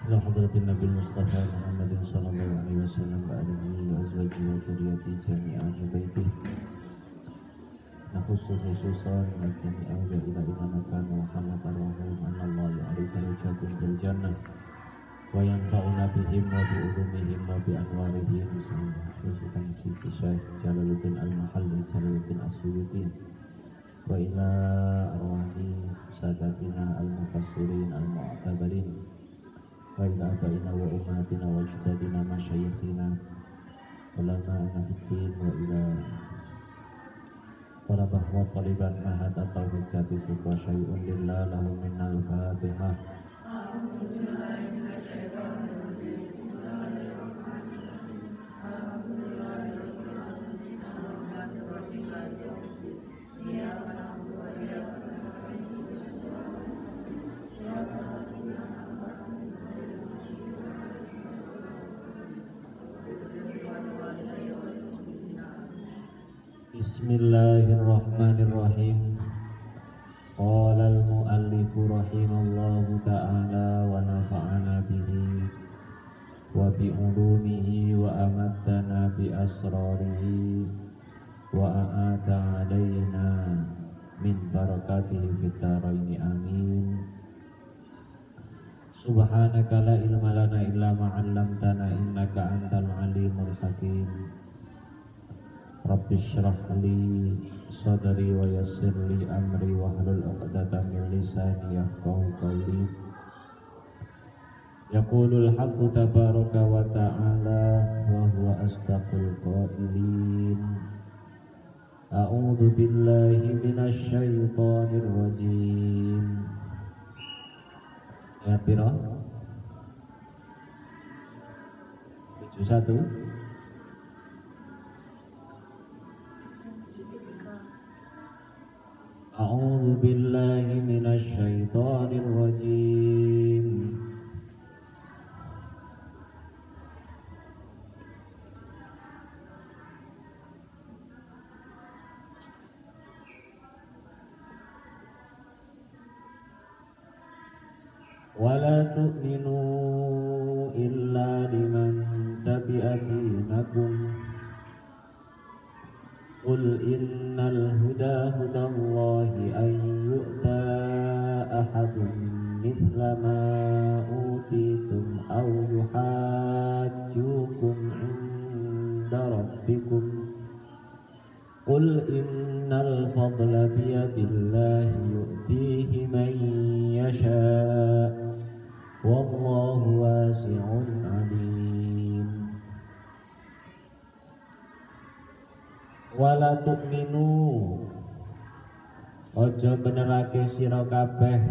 إلى حضرة النبي المصطفى محمد صلى الله عليه وسلم وآله وأزواجه وذريته جميعا وبيته نخص خصوصا الجميع إلى مكان محمد الرحيم أن الله يعلي درجاتهم في الجنة وينفعنا بهم وبعلومهم وبأنوارهم خصوصا في الشيخ جلال الدين المحلي جلال الدين السيوطي وإلى أرواح ساداتنا المفسرين المعتبرين وإلى آبائنا وأمهاتنا وأجدادنا مشايخنا علماءنا في الدين وإلى طلبة وطالبات معهد التوحيد جati wa syai'un lillah lahu minnal fatihah. Bismillahirrahmanirrahim. Qala al-muallifu rahimallahu ta'ala wa nafa'ana bihi wa bi ulumihi wa amattana bi asrarihi wa a'ata alaina min barakatihi fid dharaini amin. Subhanaka la ilma lana illa ma 'allamtana innaka antal alimul hakim. Rabbi syrah li sadri wa yassir li amri wa hlul 'uqdatam min lisani yafqahu qawli. Yaqulul haqqu tabaraka wa ta'ala wa huwa asdaqul qailin. A'udzu billahi minasy syaithanir rajim. Ayat pira? 71. A'udzu billahi minasy syaithanir rajim. Wala tu'minu illa liman tabi'a dinakum. Qul innal huda hudallahi an yu'ta ahadun mithla ma utitum aw yuhajjukum 'inda rabbikum. Qul innal fadla biyadillahi yu'tihi man yasha' wallahu wasi'un 'alim. Wala tu'minu, ojo benerake sira kabeh.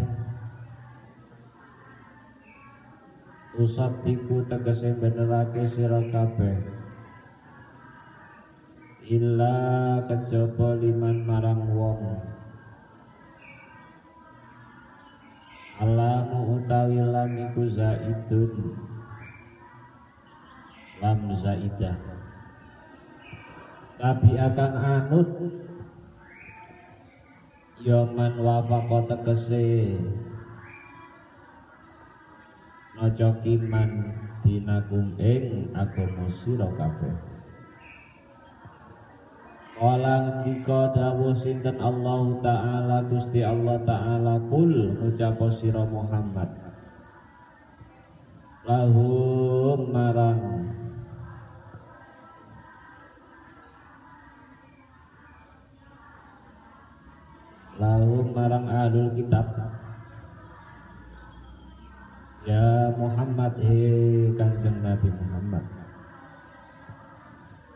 Usatiku tegese benerake sira kabeh. Illa kejaba liman marang wong. Alamu utawi lam iku zaidun, lam zaidah. Tapi akan anut yaman wafaqo tegese nocokiman dinakum ing agama sira kabeh. Kala ngendika dawuh sinten Allah Ta'ala Gusti Allah Ta'ala, kul ngucapa sira Muhammad, lahum marang ahlul kitab. Ya Muhammad, he Kanjeng Nabi Muhammad,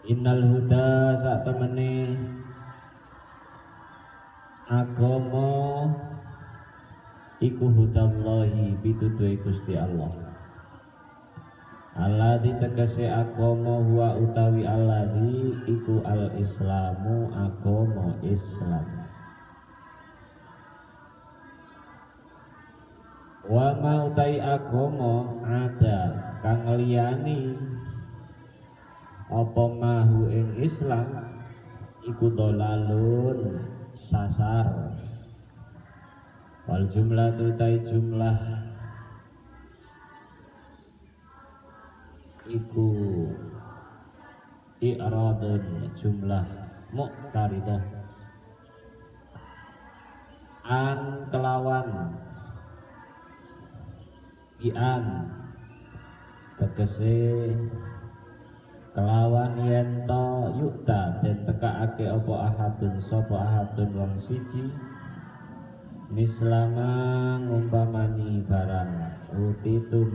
innal huda sak temene agama iku hudallahi pitutuhe Gusti Allah. Alladzi tegese agama huwa utawi alladzi iku al-islamu agama Islam. Wa ma utai agama ada kang liyani apa mahu ing Islam iku dolalun sasar. Wal jumlah tutai jumlah iku i'radun jumlah muqtaridah an kelawan ian tegese kelawan yento yukta den tekake apa ahadun sapa ahadun wong siji mislama ngumpamani barang utitum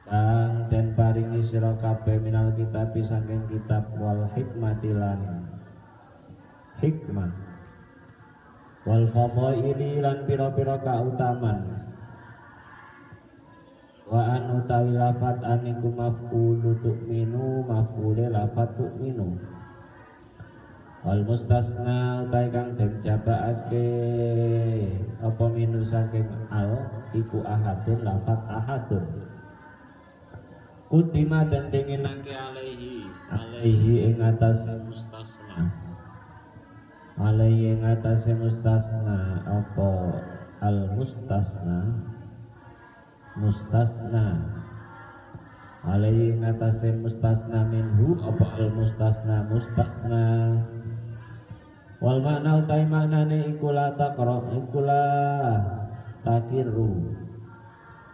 kang den paringi sira kabeh minal kitab saking kitab wal hikmatilan hikmah wal fadhaili lan pira-pira kautaman wa an utawi lafat aniku maf'ulu tu'minu maf'ule lafat tu'minu wal mustasna utai kang den jabaake apa minu saking al iku ahadun lafat ahadun kutima dan tenginake alaihi ing atase mustasna alaihi ing atase mustasna apa al mustasna alaihi ing atase mustasna minhu apa al mustasna wal makna utai maknane iku la taqra iku la takiru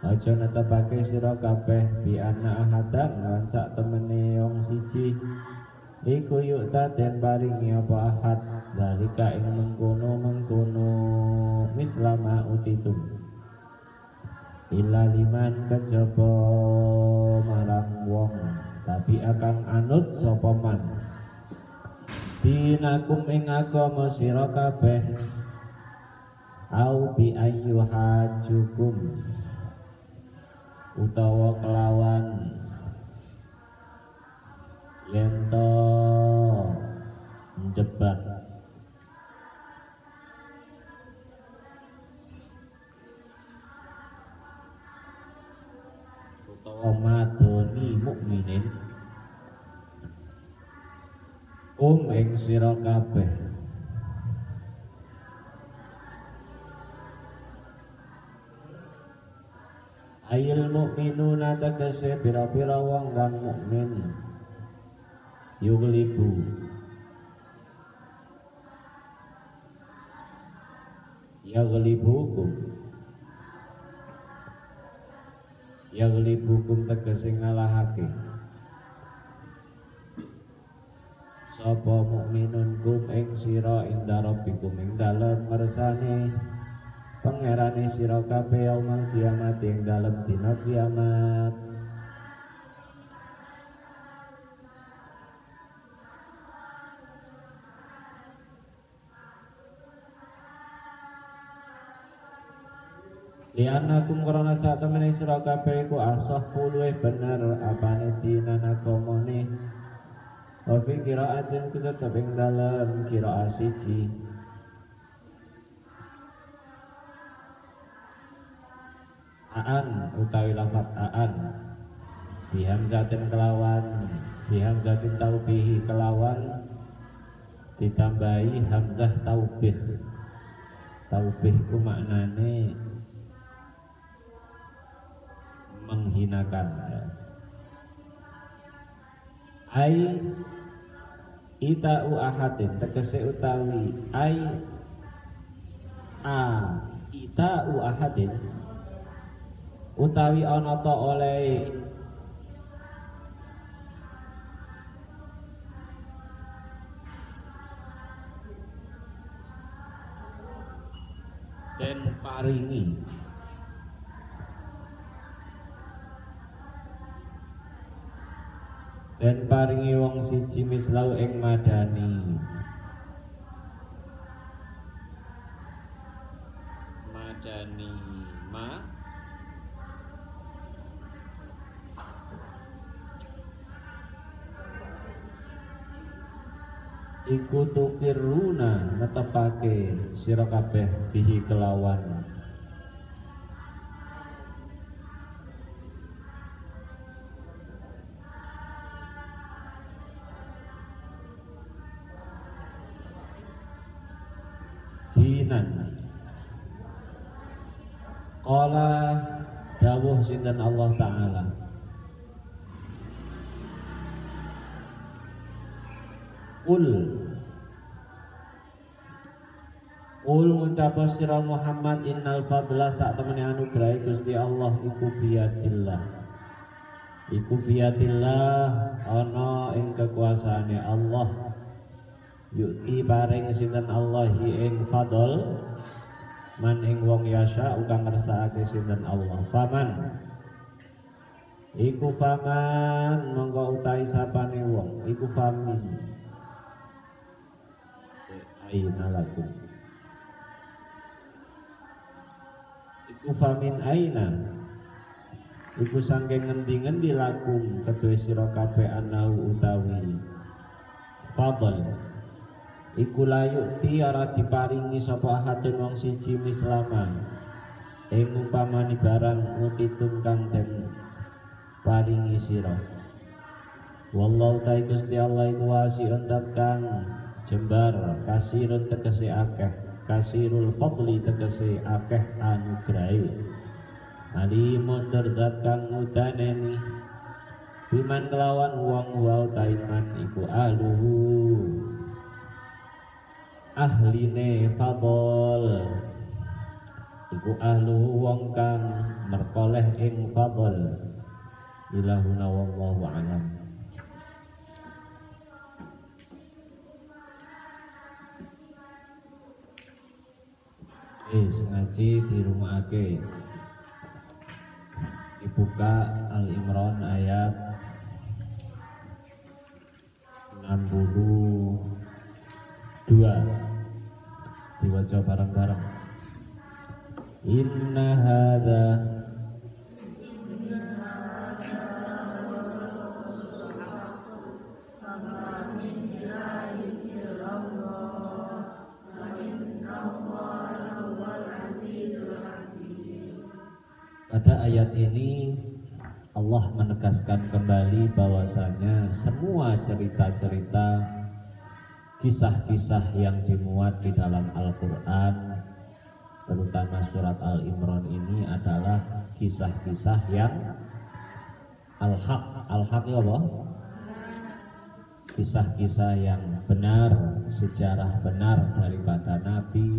aja netepake sira kabeh bi anna ahadan lan sak temene wong siji iku yukta den paringi apa ahad dalika ing mengkono mislama utitum illa liman kejaba marang wong tapi akan anut sapa man dinakum ing agama sira kabeh au bi ayyuhajukum utawa kelawan yento debat utawa madoni mukminin ing sira kabeh ayil mukminuna tegese pira-pira wong kang mukmin yuglibu yaglibukum tegese ngalahake sapa mukminun kum ing sira inda rabbikum ing dalem mersane pangerane sira kabeh yaumul kiamat ing dalem dina kiamat lianakum karena saat temene sira kabeh iku asahhu luwih bener apane dinan agamane wa fi qiraatin tetep ing dalem qiraah siji aan utawi lafat aan bihamzatin taubihi kelawan ditambahi hamzah taubih ku maknane menghinakan ai ita'u ahadin tegese utawi ai ita'u ahadin utawi ana ta oleh den paringi wong siji mislau ing madani ma iku tukiruna netepake sira kabeh bihi kelawan dinan qala Dawuh sinten Allah Ta'ala, Qul ngucapa sira Muhammad, innal fadla sak temene anugerah Gusti Allah iku biyadillah. Iku biyadillah ana ing kekuasaane Allah. Yukti paring sinten Allah ing fadl man ing wong yasha kang ngersakake sinten Allah. Faman monggo utahi sapane wong iku famin aina lakum. Iku famin aina iku saking ngendi-ngendi lakum kedue sira kabeh anahu utawi fadl iku layukti ora diparingi sapa ahadun wong siji mislama ing umpamani barang utitun kang den paringi sira. Wallahu ta'ala Gusti Allah iku wasi'un kang jembar, kasirun tegese akeh, kasirul fadli tegese akeh anugrahe, alimun derdat kang udaneni biman kelawan wong wa taiman iku ahluhu ahline fadl, iku ahluhu wong kang merkoleh ing fadl. Ilahuna wallahu a'lam. Ngaji di rumah ake dibuka Al-Imran ayat 62 diwaca bareng-bareng. Inna hadza Pada ayat ini Allah menegaskan kembali bahwasanya semua cerita-cerita, kisah-kisah yang dimuat di dalam Al-Quran, terutama surat Al-Imran ini adalah kisah-kisah yang al-haq. Al-haq ya Allah? Kisah-kisah yang benar, sejarah benar daripada Nabi,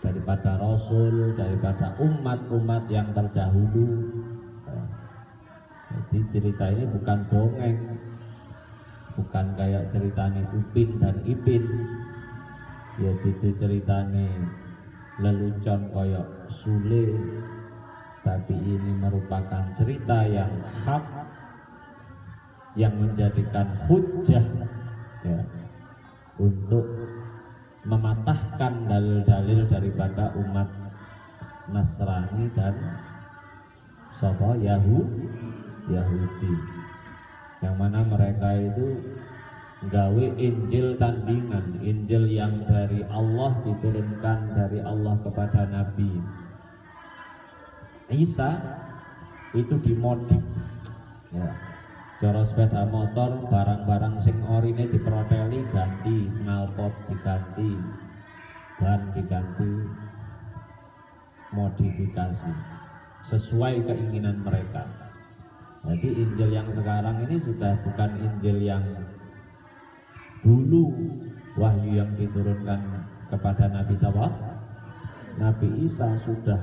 daripada Rasul, daripada umat-umat yang terdahulu. Jadi cerita ini bukan dongeng, bukan kayak ceritanya Upin dan Ipin, yaitu ceritanya lelucon koyok Sule, tapi ini merupakan cerita yang hak, yang menjadikan hujjah ya, untuk mematahkan dalil-dalil daripada umat Nasrani dan Yahudi, yang mana mereka itu gawe Injil tandingan, Injil yang dari Allah diturunkan dari Allah kepada Nabi Isa itu dimodif ya. Cara sepeda motor, barang-barang sing orine diproteli ganti, knalpot diganti, ban diganti, modifikasi sesuai keinginan mereka. Jadi Injil yang sekarang ini sudah bukan Injil yang dulu wahyu yang diturunkan kepada Nabi Sawah, Nabi Isa. Sudah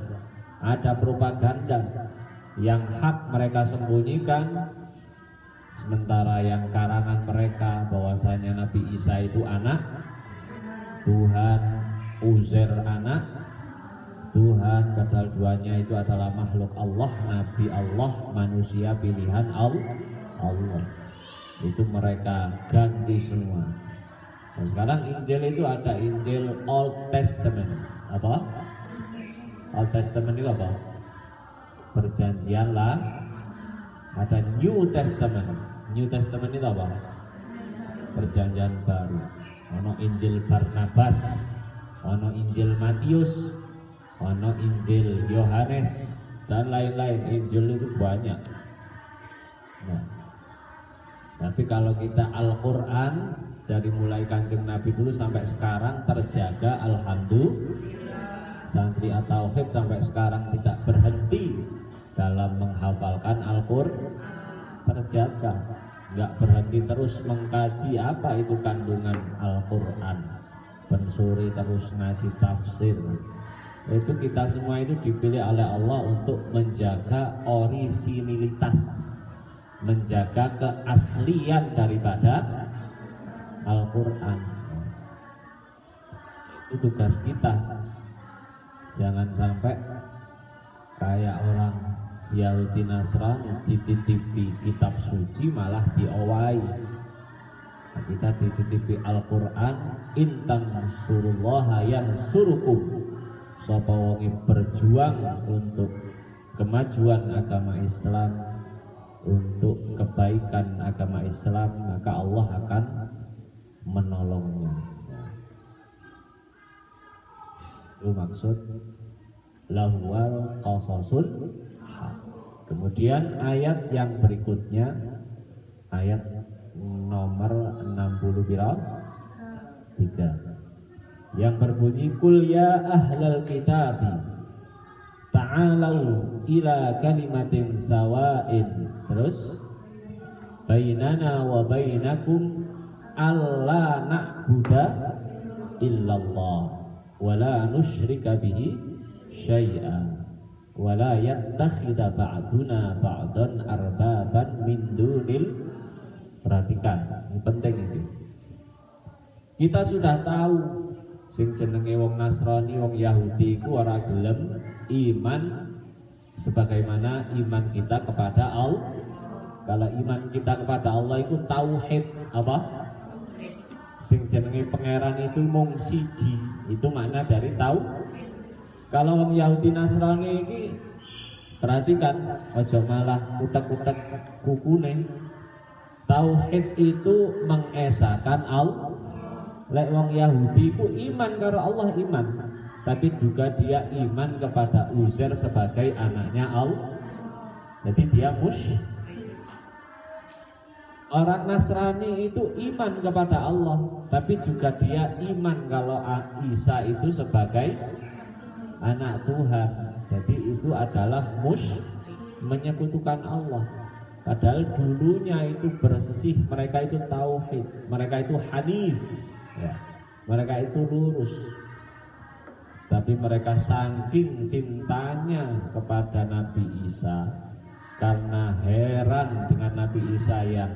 ada propaganda yang hak mereka sembunyikan, sementara yang karangan mereka bahwasanya Nabi Isa itu anak Tuhan, Uzair anak Tuhan, padahal duanya itu adalah makhluk Allah, Nabi Allah, manusia pilihan Allah. Itu mereka ganti semua. Nah, sekarang Injil itu ada Injil Old Testament. Apa? Old Testament itu apa? Perjanjian lah. Ada New Testament. New Testament itu apa? Perjanjian baru. Ono Injil Barnabas, ono Injil Matius, ono Injil Yohanes, dan lain-lain. Injil itu banyak. Nah, tapi kalau kita Al-Quran dari mulai Kanjeng Nabi dulu sampai sekarang terjaga, alhamdulillah. Santri At-Tauhid sampai sekarang tidak berhenti dalam menghafalkan Al-Qur'an, terjaga, nggak berhenti terus mengkaji apa itu kandungan Al-Qur'an, pensuri terus ngaji tafsir. Itu kita semua itu dipilih oleh Allah untuk menjaga orisinilitas, menjaga keaslian daripada Al-Qur'an. Itu tugas kita. Jangan sampai kayak orang Yahudi Nasrani dititipi kitab suci malah diowai. Nah, kita dititipi Al-Qur'an, intan surullaha yansurukum. Sapa wong berjuang untuk kemajuan agama Islam, untuk kebaikan agama Islam, maka Allah akan menolongnya. Itu maksud lahwal qasasul haq. Kemudian ayat yang berikutnya, ayat nomor 60 3, yang berbunyi kul ya ahlal kitabi ta'alau ila kalimatin sawa'in, terus bainana wa bainakum alla na'buda illallah wa la nusyrika bihi syai'a wa la yattakhidha ba'duna ba'dan arbaban min dunil. Perhatikan, ini penting ini. Kita sudah tahu sing jenenge wong Nasrani, wong Yahudi iku ora gelem iman sebagaimana iman kita kepada Allah. Kalau iman kita kepada Allah itu tauhid apa? Sing jenenge pangeran itu mung siji, itu makna dari tauhid. Kalau wong Yahudi Nasrani iki perhatikan, aja malah utek-utek kukune. Tauhid itu mengesahkan Allah. Lek wong Yahudi ku iman karo Allah iman, tapi juga dia iman kepada Uzair sebagai anaknya Allah. Jadi dia Orang Nasrani itu iman kepada Allah, tapi juga dia iman kalau Isa itu sebagai anak Tuhan. Jadi itu adalah menyekutukan Allah. Padahal dulunya itu bersih, mereka itu tauhid, mereka itu hanif. Ya, mereka itu lurus, tapi mereka saking cintanya kepada Nabi Isa, karena heran dengan Nabi Isa yang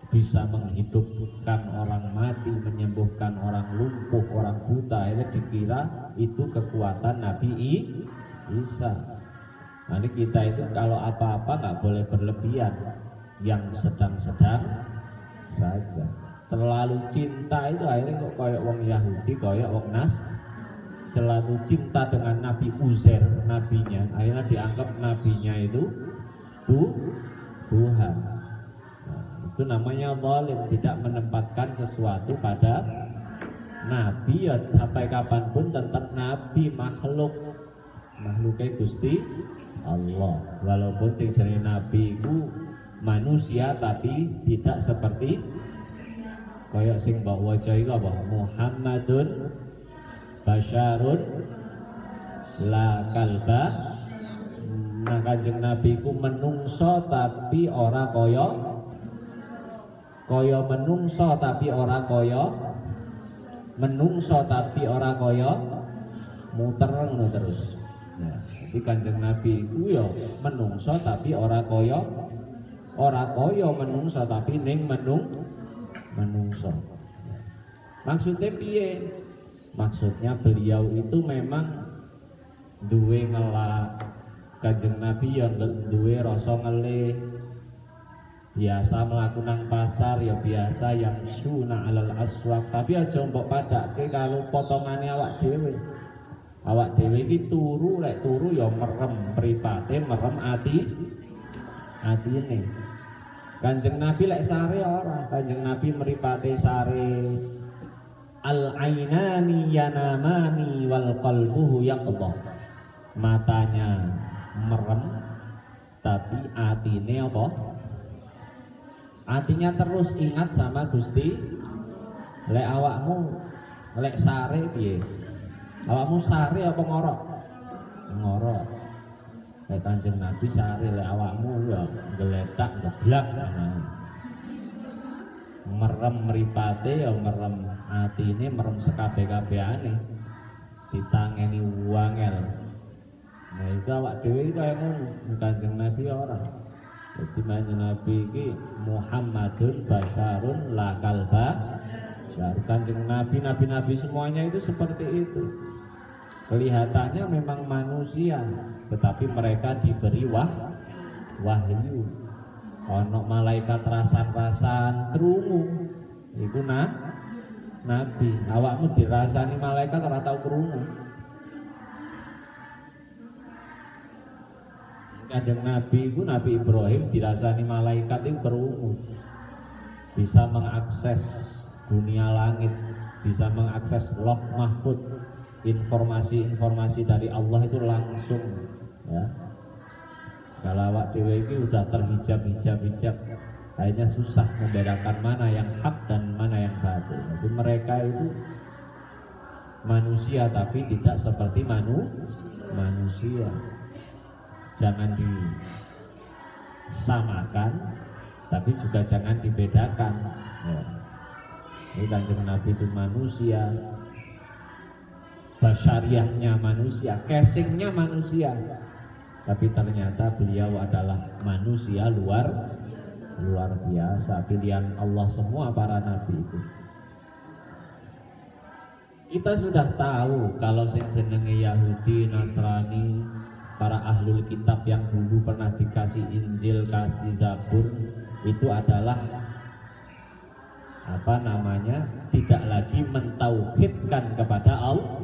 bisa menghidupkan orang mati, menyembuhkan orang lumpuh, orang buta, ini dikira itu kekuatan Nabi Isa. Nah, ini kita itu kalau apa-apa nggak boleh berlebihan, yang sedang-sedang saja. Terlalu cinta itu akhirnya kok kayak wong Yahudi, kayak wong terlalu cinta dengan Nabi Uzair, nabinya, akhirnya dianggap nabinya itu Tuhan. Nah, itu namanya zalim, tidak menempatkan sesuatu pada nabi. Ya sampai kapanpun tetap nabi, makhluknya Gusti Allah. Walaupun sing jenenge nabi itu manusia, tapi tidak seperti kayak sing mbak wajah itu apa? Muhammadun basyarun la kalba. Nah, Kanjeng Nabi ku menungso tapi ora kaya menungso tapi ora kaya menungso tapi ora kaya muter ngono terus. Nah, jadi Kanjeng Nabi ku yo menungso tapi ora kaya menungso tapi ning menungso. Maksudnya piye? Maksudnya beliau itu memang duwe ngelak. Kanjeng Nabi yang duwe rasa ngelih, biasa melakukan pasar ya biasa yang suna alal aswaq, tapi aja mbok padake kalau potongane awak dhewe. Awak dhewe iki turu, lek turu ya merem mripate, merem atine. Kanjeng Nabi lek sare ora, Kanjeng Nabi mripate sare. Al ainani yanamani wal qalbuhu yaqdha. Matanya merem tapi atine apa? Atinya terus ingat sama Gusti. Lek awakmu lek sare piye? Awakmu sare apa ngorok? Ngorok. Kanjeng Nabi sare lek awakmu ya geletak geblak merem mripate ya merem atine merem sekabeh-kabehane ditangeni wangel. Nah itu awak dhewe iki kaya ngono, Kanjeng Nabi ora. Jadi Kanjeng Nabi iki Muhammadun basyarun la kalba. Kanjeng Nabi, nabi-nabi semuanya itu seperti itu. Kelihatannya memang manusia, tetapi mereka diberi wahyu. Ono malaikat rasan-rasan krungu. Iku nabi. Awakmu dirasani malaikat ora tau krungu. Kanjeng Nabi itu Nabi Ibrahim dirasani malaikat itu krungu. Bisa mengakses dunia langit, bisa mengakses Lauh Mahfud, informasi-informasi dari Allah itu langsung ya. Kalau awak dhewe iki udah terhijab, akhirnya susah membedakan mana yang hak dan mana yang batil. Jadi mereka itu manusia tapi tidak seperti manusia. Jangan disamakan, tapi juga jangan dibedakan. Ya. Ini Kanjeng Nabi itu manusia, basyariahnya manusia, casingnya manusia, tapi ternyata beliau adalah manusia luar biasa. Pilihan Allah semua para nabi itu. Kita sudah tahu kalau sing jenenge Yahudi, Nasrani, para ahlul kitab yang dulu pernah dikasih Injil, kasih Zabur, itu adalah tidak lagi mentauhidkan kepada Allah.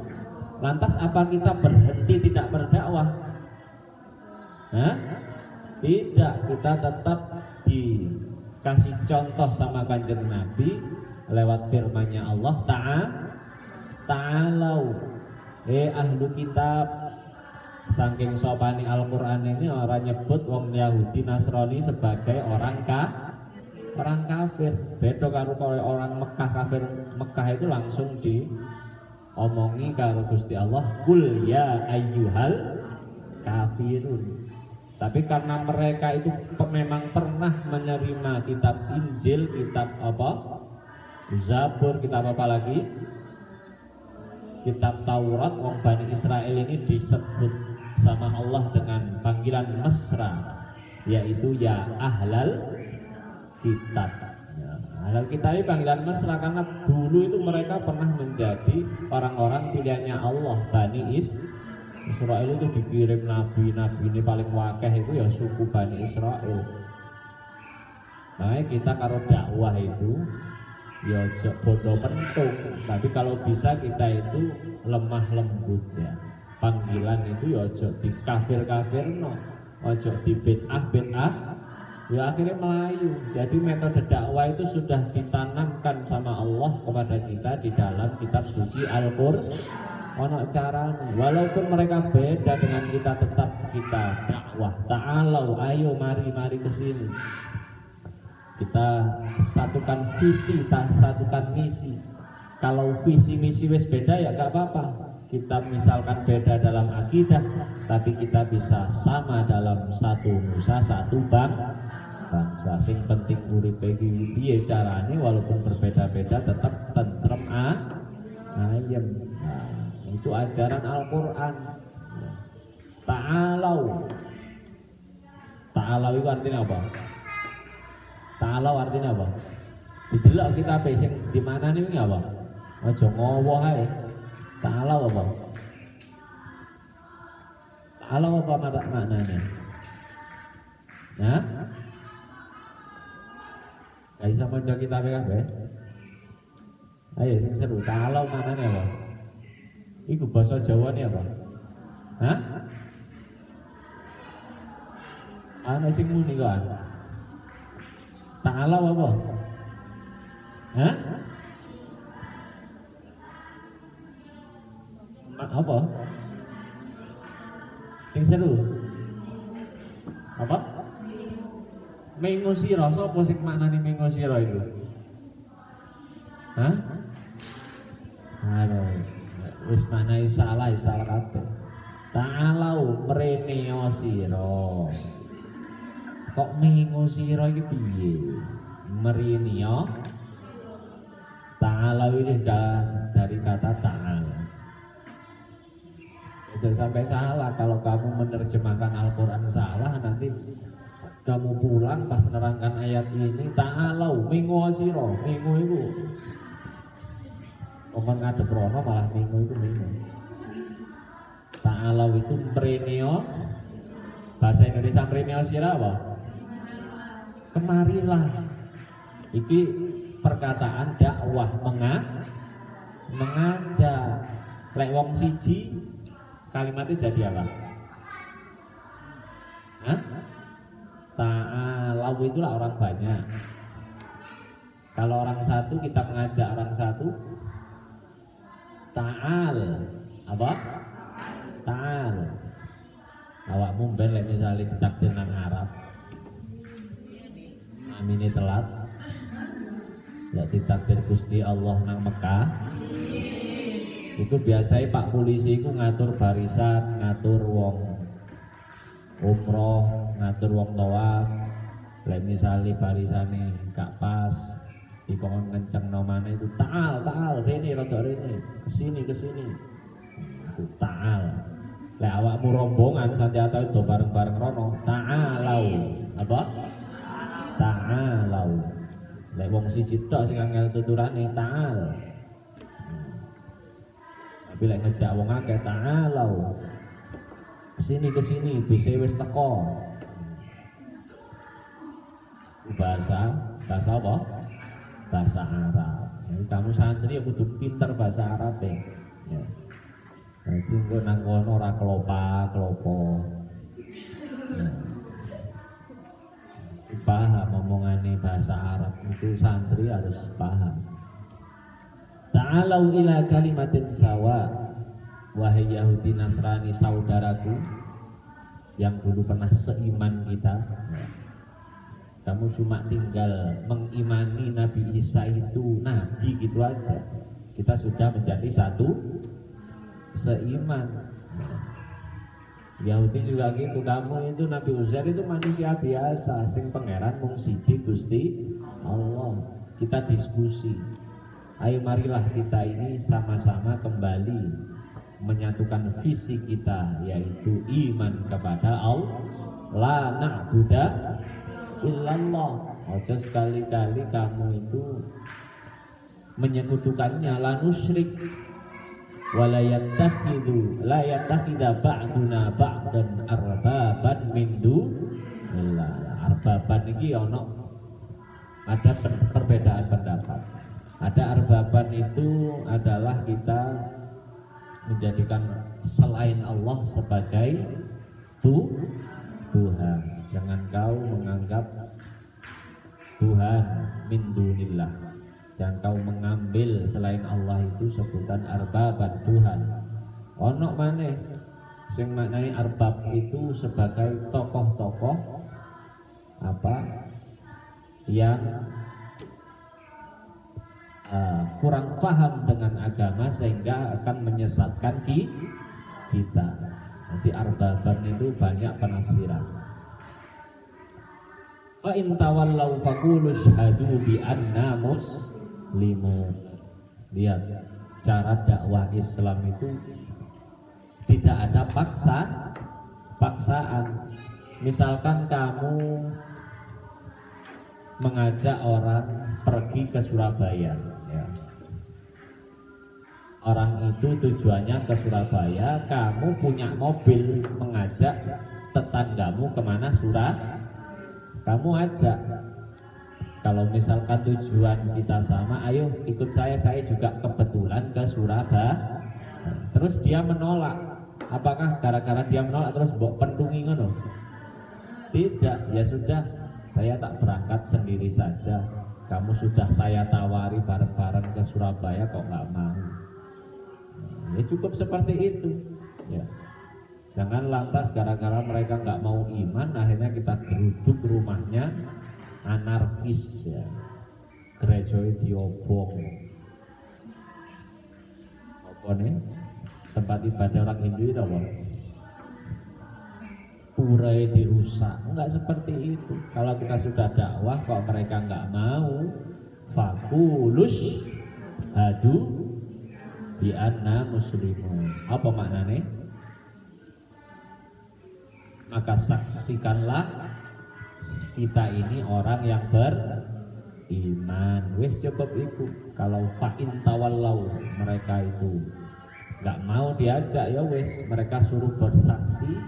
Lantas apa kita berhenti tidak berdakwah? Tidak, kita tetap dikasih contoh sama Kanjeng Nabi lewat firman-Nya Allah Ta'alau ahlu kitab. Saking sopani Al-Quran ini orang nyebut wong Yahudi Nasrani sebagai orang kafir. Beda karo orang Mekah, kafir Mekah itu langsung diomongi karo Gusti Allah, kul ya ayyuhal kafirun. Tapi karena mereka itu memang pernah menerima kitab Injil, kitab Zabur, kitab apa lagi? Kitab Taurat. Wong Bani Israel ini disebut sama Allah dengan panggilan mesra, yaitu ya ahlal kitab. Ya, ahlal kitab ini panggilan mesra karena dulu itu mereka pernah menjadi orang-orang pilihannya Allah. Bani Israel itu dikirim nabi ini paling wakeh itu ya suku Bani Israel. Nah kita karo dakwah itu ya bodoh pentung, tapi kalau bisa kita itu lemah lembut ya. Panggilan itu ya ojo di kafir-kafirno, ojo di bid'ah, ya akhirnya melayu. Jadi metode dakwah itu sudah ditanamkan sama Allah kepada kita di dalam kitab suci Al-Qur'an. Ono cara, walaupun mereka beda dengan kita, tetap kita dakwah. Ta'alau, ayo mari kesini. Kita satukan visi, satukan misi. Kalau visi misi wis beda ya gak apa-apa. Kita misalkan beda dalam akidah, tapi kita bisa sama dalam satu nusa, satu bangsa. Sing penting urip iki piye carane walaupun berbeda-beda tetap tentrem ayem. Nah, itu ajaran Al-Qur'an. Ta'alau itu artinya apa? Ta'alau artinya apa? Didelok kita sing di mana nih apa? Aja ngowoh ae. Ta'alau apa? Ta'alau apa maknanya? Nah, gak bisa maca kitab kabeh. Ayo sing seru, ta'alau maknanya apa? Iku basa Jawa nih apa? Ana sing muni kok. Ta'alau apa? Apa? Sing seru. Apa? Mengo sira, sapa sing maknane mengo sira itu? Aduh, wis maknane salah kabeh. Ta'alau mreneo sira. Kok mengo sira iki piye? Mreneo ta'ala ini dari kata ta'ala. Jangan sampai salah, kalau kamu menerjemahkan Al-Quran salah, nanti kamu pulang pas nerangkan ayat ini ta'alau mengo sira, mengo itu omong ngadep rono malah mengo itu mengo. Ta'alau itu mreneo, bahasa Indonesia mreneo sira apa? Kemarilah. Iki perkataan dakwah mengajak. Lek wong siji kalimatnya jadi apa? Hah? Ta'alau itulah orang banyak. Kalau orang satu kita mengajak orang satu, ta'al apa? Ta'al. Awakmu ben lek misale ditakdir nang Arab. Amine telat. Lek ditakdir Gusti Allah nang Mekah. Itu biasanya Pak Polisi itu ngatur barisan, ngatur wong umroh, ngatur wong tawaf. Lek misale barisane gak pas, dikon kenceng nomane itu ta'al, rene rada rene, kesini. Itu ta'al. Lek awakmu rombongan sanjata itu bareng-bareng rono, ta'alau. Apa? Ta'alau. Lek wong siji tok sing angel tuturane ta'al. Tapi lek ngejak wong akeh ta'alau. Kesini bisa wis teko. Bahasa apa? Bahasa Arab. Jadi kamu santri ya kudu pinter bahasa Arab ya. Jadi engko nang kono ora klopo. Ya. Paham omongane bahasa Arab itu santri harus paham. Ta'alau ila kalimatin sawa. Wahai Yahudi Nasrani saudaraku yang dulu pernah seiman kita. Kamu cuma tinggal mengimani Nabi Isa itu nabi gitu aja. Kita sudah menjadi satu seiman. Yahudi juga gitu, kamu itu Nabi Uzair itu manusia biasa, sing pangeran mung siji Gusti Allah. Kita diskusi. Ayo marilah kita ini sama-sama kembali menyatukan visi kita, yaitu iman kepada Allah. La na'budu illallah. Ojo sekali-kali kamu itu menyekutukannya. La nusyrik wala yattakhidha ba'duna ba'dan arbaban min dunillah. Arbaban iki ono ada perbedaan pendapat. Ada arbaban itu adalah kita menjadikan selain Allah sebagai Tuhan. Jangan kau menganggap Tuhan min dunillah. Jangan kau mengambil selain Allah itu sebutan arbaban Tuhan. Ono maneh sing maknane arbab itu sebagai tokoh-tokoh apa yang kurang paham dengan agama sehingga akan menyesatkan kita. Nanti arbaban itu banyak penafsiran. Fa in tawallau faqulu syahadu bi anna muslimun. Lihat cara dakwah Islam itu tidak ada paksaan. Misalkan kamu mengajak orang pergi ke Surabaya, ya. Orang itu tujuannya ke Surabaya, kamu punya mobil mengajak tetanggamu kemana? Kamu ajak. Kalau misalkan tujuan kita sama, ayo ikut saya juga kebetulan ke Surabaya. Terus dia menolak. Apakah gara-gara dia menolak terus mbok pendungi ngono? Tidak, ya sudah, saya tak berangkat sendiri saja. Kamu sudah saya tawari bareng-bareng ke Surabaya kok nggak mau? Ya cukup seperti itu. Ya. Jangan lantas gara-gara mereka nggak mau iman, akhirnya kita geruduk rumahnya, anarkis ya. Gereja diobong. Apa nih? Tempat ibadah orang Hindu itu apa? urai dirusak. Enggak seperti itu. Kalau kita sudah dakwah kok mereka enggak mau, fakulus hadu bi anna muslimun. Apa maknanya? Maka saksikanlah kita ini orang yang beriman. Wis cukup itu. Kalau fa'in tawallau, mereka itu nggak mau diajak, ya wis, mereka suruh bersaksi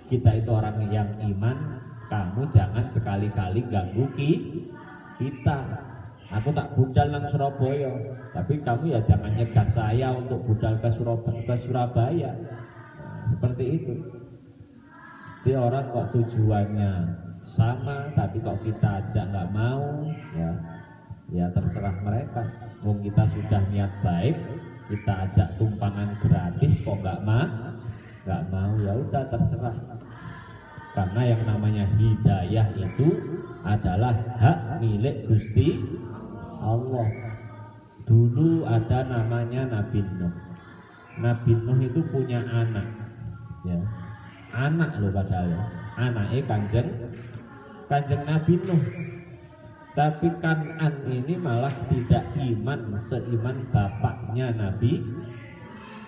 kita itu orang yang iman, kamu jangan sekali-kali ganggu kita. Aku tak budal nang Surabaya, tapi kamu ya jangan nyegah saya untuk budal ke Surabaya. Nah, seperti itu. Jadi orang kok tujuannya sama, tapi kok kita ajak nggak mau, ya terserah mereka. Wong kita sudah niat baik, kita ajak tumpangan gratis kok nggak mau, ya udah terserah. Karena yang namanya hidayah itu adalah hak milik Gusti Allah. Dulu ada namanya Nabi Nuh. Nabi Nuh itu punya anak, ya. Anak loh padahal, anaknya kanjeng Nabi Nuh. Tapi Kan'an ini malah tidak iman seiman bapaknya Nabi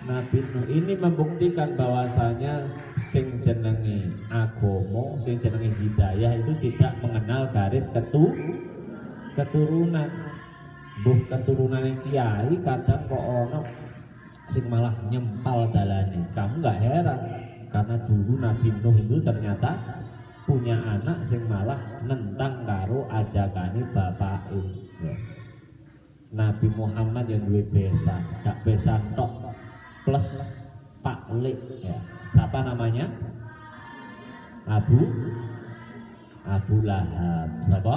Nuh. Ini membuktikan bahwasanya sing jenenge agomo, sing jenenge hidayah itu tidak mengenal garis keturunan. Buh keturunan yang kiai kadang kok ono sing malah nyempal dalane. Kamu nggak heran karena dulu Nabi Nuh itu ternyata punya anak sing malah nentang karo ajakane bapake. Ya. Nabi Muhammad yang duwe besan, gak besan tok plus Pak Lik, ya. Siapa namanya? Abu Lahab. Siapa?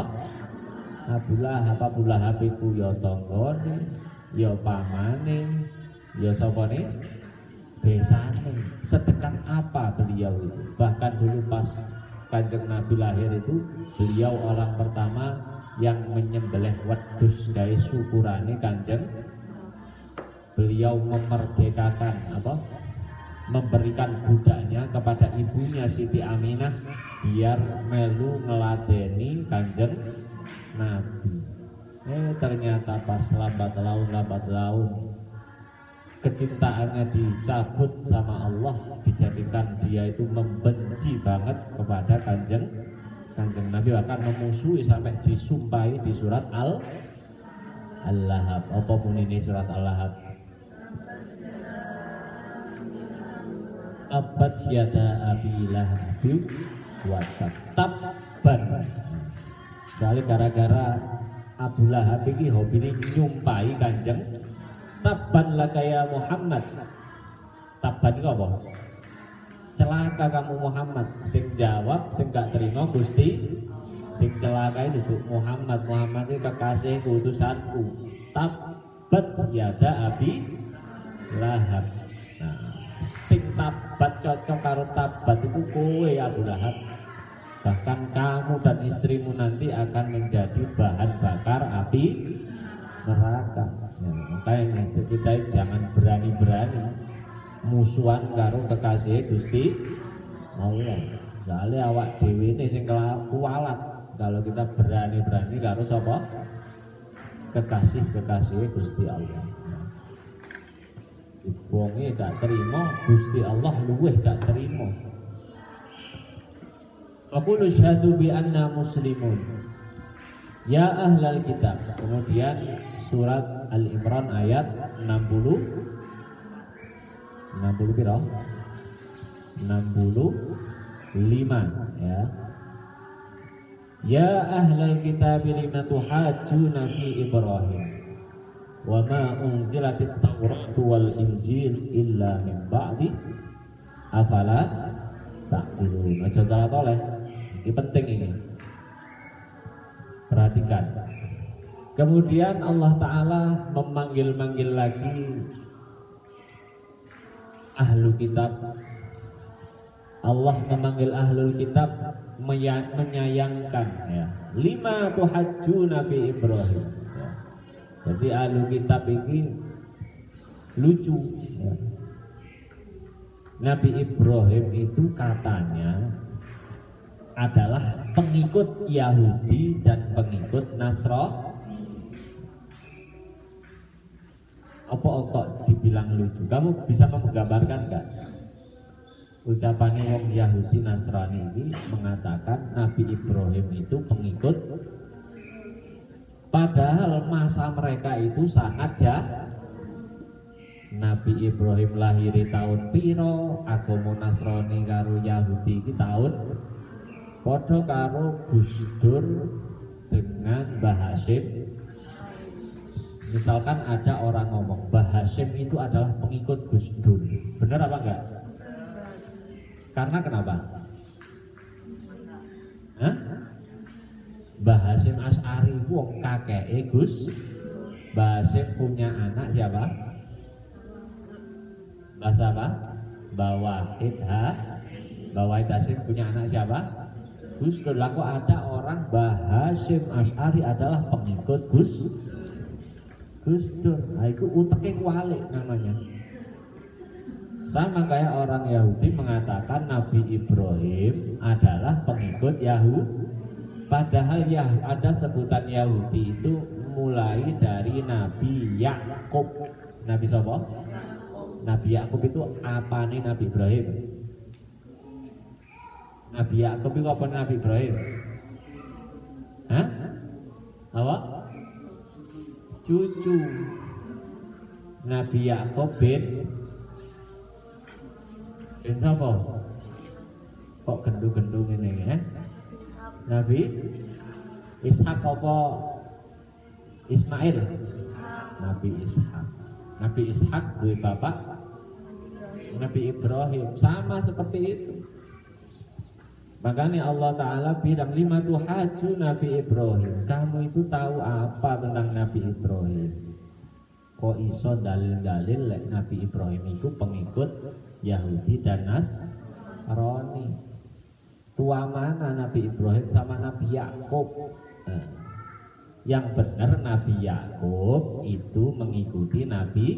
Abu Lahab iku ya tanggane, ya pamane, ya sapa nih? Besane. Sedekat apa beliau itu? Bahkan dulu pas Kanjeng Nabi lahir itu, beliau orang pertama yang menyembelih wedhus gawe syukurane Kanjeng. Beliau memerdekakan memberikan budaknya kepada ibunya Siti Aminah biar melu ngeladeni Kanjeng Nabi. Ternyata pas lambat laun kecintaannya dicabut sama Allah, dijadikan dia itu membenci banget kepada kanjeng Nabi, bahkan memusuhi sampai disumpahi di surat Al-Lahab. Apa bunine surat Al-Lahab? Abad syada abi lahabil wa tabban. Soalnya gara-gara Abu Lahab ini hobi nyumpahi kanjeng. Tabban laka ya Muhammad. Tabban itu apa? Celaka kamu Muhammad. Sing jawab, sing gak terima Gusti. Sing celaka itu Muhammad. Muhammad itu kekasihku, utusanku. Tabbat yada abi Lahab. Nah, sing tabat cocok karo tabat itu kowe Abu Lahab. Bahkan kamu dan istrimu nanti akan menjadi bahan bakar api neraka. Makanya kita jangan berani-berani musuhan karo kekasih Gusti Allah. Soalnya awak dewi ini sing kualat kalau kita berani-berani karo sapa? Kekasih Gusti Allah. Wonge gak terima, Gusti Allah luweh gak terima. Aku syahadu bi anna muslimun. Ya ahlal kitab. Kemudian surat Al-Imran ayat 60 piro? 65 ya. Ya ahlal kitab lima tuhajjuna fi Ibrahim wa ma unzilatit Taurat wal Injil illa min ba'di afala ta'qilun. Aja toleh. Ini penting ini. Perhatikan. Kemudian Allah Ta'ala memanggil-manggil lagi ahlu kitab. Allah memanggil ahlul kitab menyayangkan ya. Lima tuhajjuna fi Ibrahim ya. Jadi ahlu kitab ini lucu ya. Nabi Ibrahim itu katanya adalah pengikut Yahudi dan pengikut Nasrani. Apa kok dibilang lucu? Kamu bisa menggambarkan nggak? Ucapannya wong Yahudi Nasrani ini mengatakan Nabi Ibrahim itu pengikut, padahal masa mereka itu sangat jahat. Nabi Ibrahim lahir tahun piro, agama Nasrani karo Yahudi iki tahun padha karo Gus Dur dengan Mbah Hasyim. Misalkan ada orang ngomong Mbah Hasyim itu adalah pengikut Gus Dur, benar apa enggak? Karena kenapa? Hah? Mbah Hasyim Asy'ari itu wong kakeke Gus. Mbah Hasyim punya anak siapa? Mbah siapa? Mbah Wahid Mbah Wahid Hasyim punya anak siapa? Gus Dur. Lah kok ada orang Mbah Hasyim Asy'ari adalah pengikut Gus Dur. Nah, itu uteknya kualik namanya. Sama kayak orang Yahudi mengatakan Nabi Ibrahim adalah pengikut Yahudi. Padahal ya ada sebutan Yahudi itu mulai dari Nabi Yakub. Nabi siapa? Nabi Yakub itu apa nih Nabi Ibrahim? Nabi Yakub itu apa Nabi Ibrahim? Hah? Apa? Cucu Nabi Yakub bin siapa? Kok gendung-gendung ini ya? Nabi Ishak apa Ismail? Nabi Ishak. Nabi Ishak duwe bapak Nabi Ibrahim, sama seperti itu. Makanya Allah Ta'ala bilang lima tuhaju Nabi Ibrahim. Kamu itu tahu apa tentang Nabi Ibrahim? Kok iso dalil-dalil Nabi Ibrahim itu pengikut Yahudi dan Nasrani? Tua mana Nabi Ibrahim sama Nabi Yakub? Nah, yang benar Nabi Yakub itu mengikuti Nabi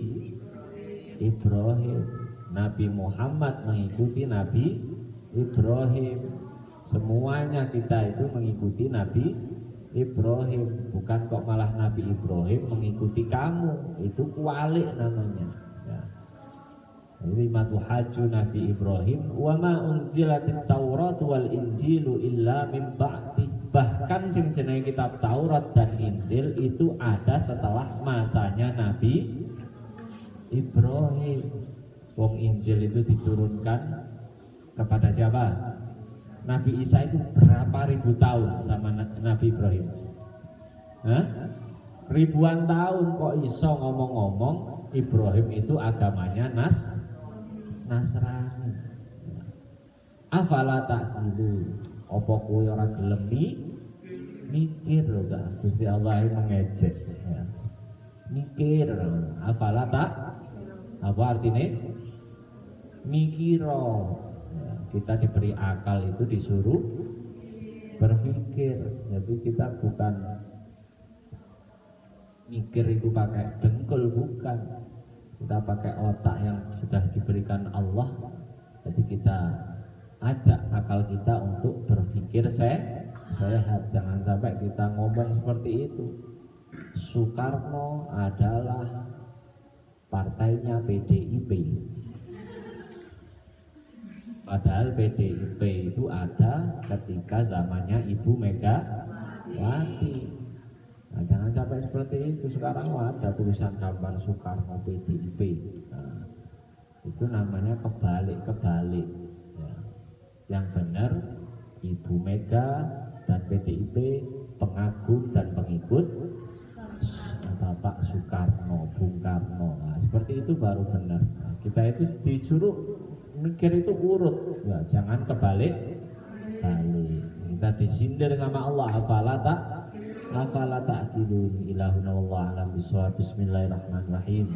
Ibrahim. Nabi Muhammad mengikuti Nabi Ibrahim. Semuanya kita itu mengikuti Nabi Ibrahim, bukan kok malah Nabi Ibrahim mengikuti kamu. Itu kualik namanya ya. Jadi matuhaju Nabi Ibrahim wa ma unzilatit Taurat wal Injilu illa min ba'di. Bahkan sing jenenge kitab Taurat dan Injil itu ada setelah masanya Nabi Ibrahim. Wong Injil itu diturunkan kepada siapa? Nabi Isa itu berapa ribu tahun sama Nabi Ibrahim? Hah? Ribuan tahun kok iso ngomong-ngomong Ibrahim itu agamanya Nasrani. Afala ta'qilu. Apa kowe ora gelem mikir lho Kak. Gusti Allah mengejek ya. Mikir. Afala apa artinya? Mikiro. Kita diberi akal itu disuruh berpikir. Jadi kita bukan mikir itu pakai dengkul, bukan. Kita pakai otak yang sudah diberikan Allah. Jadi kita ajak akal kita untuk berpikir sehat. Jangan sampai kita ngomong seperti itu. Soekarno adalah partainya PDIP. Padahal PDIP itu ada ketika zamannya Ibu Megawati. Nah, jangan sampai seperti itu. Sekarang ada tulisan gambar Soekarno PDIP. Nah, itu namanya kebalik. Ya. Yang benar Ibu Mega dan PDIP pengagum dan pengikut Bapak Soekarno, Bung Karno. Nah, seperti itu baru benar. Nah, kita itu disuruh mikir itu urut, ya, jangan kebalik. Kita disindir sama Allah. Afala ta'qilun. Ilahuna wallahu a'lam bishawab. Bismillahirrahmanirrahim.